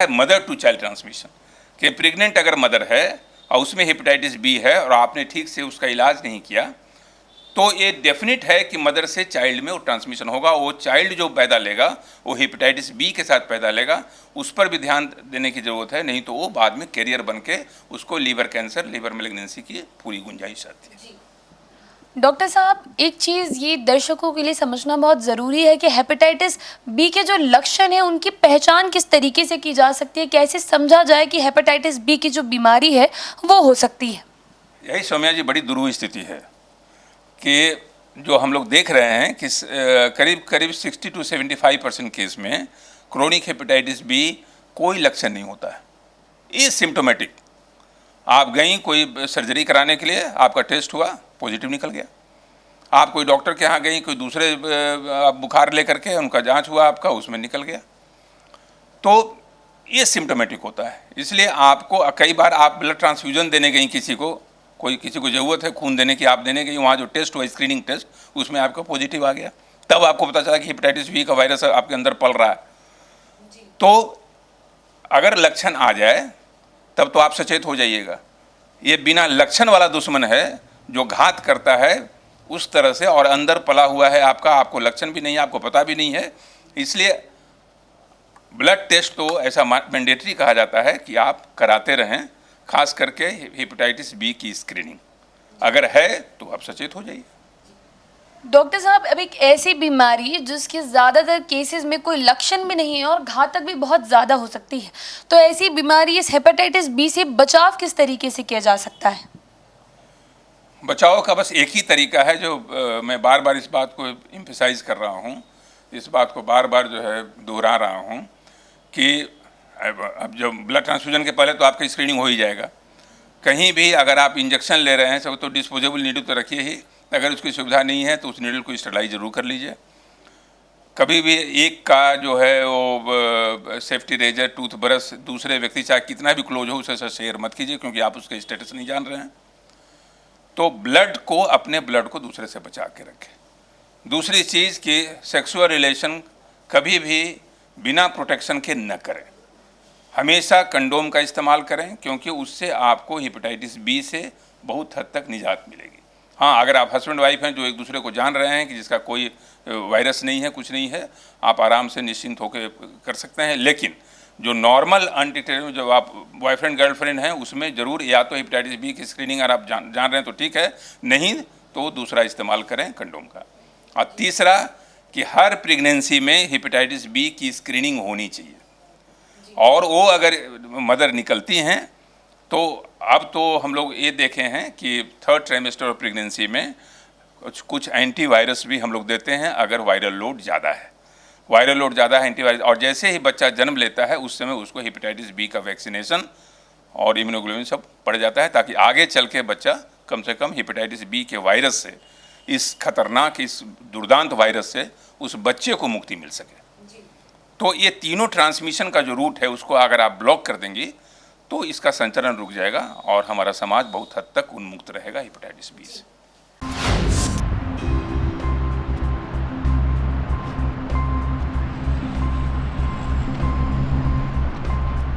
है mother to child transmission, कि pregnant अगर मदर है और उसमें हेपेटाइटिस बी है और आपने ठीक से उसका इलाज नहीं किया, तो ये डेफिनेट है कि मदर से चाइल्ड में वो ट्रांसमिशन होगा। वो चाइल्ड जो पैदा लेगा वो हेपेटाइटिस बी के साथ पैदा लेगा, उस पर भी ध्यान देने की ज़रूरत है, नहीं तो वो बाद में कैरियर बन के उसको लीवर कैंसर, लीवर मैलिग्नेंसी की पूरी गुंजाइश आती है। डॉक्टर साहब, एक चीज़ ये दर्शकों के लिए समझना बहुत ज़रूरी है कि हेपेटाइटिस बी के जो लक्षण हैं उनकी पहचान किस तरीके से की जा सकती है, कैसे समझा जाए कि हेपेटाइटिस बी की जो बीमारी है वो हो सकती है? यही सौम्या जी बड़ी दुरूह स्थिति है कि जो हम लोग देख रहे हैं कि करीब 60 to 75% केस में क्रोनिक हेपेटाइटिस बी कोई लक्षण नहीं होता है, ये सिम्टोमेटिक। आप गई कोई सर्जरी कराने के लिए, आपका टेस्ट हुआ, पॉजिटिव निकल गया। आप कोई डॉक्टर के यहाँ गई, कोई दूसरे आप बुखार लेकर के, उनका जांच हुआ आपका, उसमें निकल गया। तो ये सिम्टोमेटिक होता है। इसलिए आपको कई बार आप ब्लड ट्रांसफ्यूजन देने गई, किसी को ज़रूरत है खून देने की, आप देने गई, वहाँ जो टेस्ट हुआ स्क्रीनिंग टेस्ट, उसमें आपका पॉजिटिव आ गया, तब आपको पता चला कि हेपेटाइटिस बी का वायरस आपके अंदर पल रहा है। तो अगर लक्षण आ जाए तब तो आप सचेत हो जाइएगा। ये बिना लक्षण वाला दुश्मन है जो घात करता है उस तरह से, और अंदर पला हुआ है आपका, आपको लक्षण भी नहीं है, आपको पता भी नहीं है। इसलिए ब्लड टेस्ट तो ऐसा मैंडेटरी कहा जाता है कि आप कराते रहें, खास करके हेपेटाइटिस बी की स्क्रीनिंग अगर है तो आप सचेत हो जाइए। डॉक्टर साहब, अब एक ऐसी बीमारी जिसके ज़्यादातर केसेस में कोई लक्षण भी नहीं है और घातक भी बहुत ज़्यादा हो सकती है, तो ऐसी बीमारी, इस हेपेटाइटिस बी से बचाव किस तरीके से किया जा सकता है? बचाव का बस एक ही तरीका है, जो मैं बार बार इस बात को एम्फसाइज कर रहा हूँ, इस बात को बार बार जो है दोहरा रहा हूँ कि अब जो ब्लड ट्रांसफ्यूजन के पहले तो आपका स्क्रीनिंग हो ही जाएगा। कहीं भी अगर आप इंजेक्शन ले रहे हैं सब तो डिस्पोजेबल नीडल तो रखिए ही, अगर उसकी सुविधा नहीं है तो उस नीडल को स्टरलाइज जरूर कर लीजिए। कभी भी एक का जो है वो सेफ्टी रेजर, टूथ ब्रश दूसरे व्यक्ति चाहे कितना भी क्लोज हो उससे शेयर मत कीजिए, क्योंकि आप उसका स्टेटस नहीं जान रहे हैं। तो ब्लड को, अपने ब्लड को दूसरे से बचा के रखें। दूसरी चीज़ कि सेक्सुअल रिलेशन कभी भी बिना प्रोटेक्शन के न करें, हमेशा कंडोम का इस्तेमाल करें, क्योंकि उससे आपको हेपेटाइटिस बी से बहुत हद तक निजात मिलेगी। हाँ, अगर आप हस्बैंड वाइफ हैं जो एक दूसरे को जान रहे हैं कि जिसका कोई वायरस नहीं है, कुछ नहीं है, आप आराम से निश्चिंत होकर कर सकते हैं। लेकिन जो नॉर्मल अनडिटेक्टेड, जो आप बॉयफ्रेंड गर्लफ्रेंड हैं, उसमें ज़रूर या तो हेपेटाइटिस बी की स्क्रीनिंग अगर आप जान रहे हैं तो ठीक है, नहीं तो दूसरा इस्तेमाल करें कंडोम का। और तीसरा कि हर प्रेगनेंसी में हेपेटाइटिस बी की स्क्रीनिंग होनी चाहिए, और वो अगर मदर निकलती हैं तो अब तो हम लोग ये देखे हैं कि 3rd ट्राइमेस्टर ऑफ प्रेगनेंसी में कुछ एंटीवायरस भी हम लोग देते हैं अगर वायरल लोड ज़्यादा है। वायरल लोड ज़्यादा है, एंटीवायरस, और जैसे ही बच्चा जन्म लेता है उस समय उसको हेपेटाइटिस बी का वैक्सीनेशन और इम्यूनोग्लोबिन सब पड़ जाता है, ताकि आगे चल के बच्चा कम से कम हेपेटाइटिस बी के वायरस से, इस खतरनाक, इस दुर्दांत वायरस से उस बच्चे को मुक्ति मिल सके। तो ये तीनों ट्रांसमिशन का जो रूट है उसको अगर आप ब्लॉक कर देंगी तो इसका संचरण रुक जाएगा और हमारा समाज बहुत हद तक उन्मुक्त रहेगा हेपेटाइटिस बी से।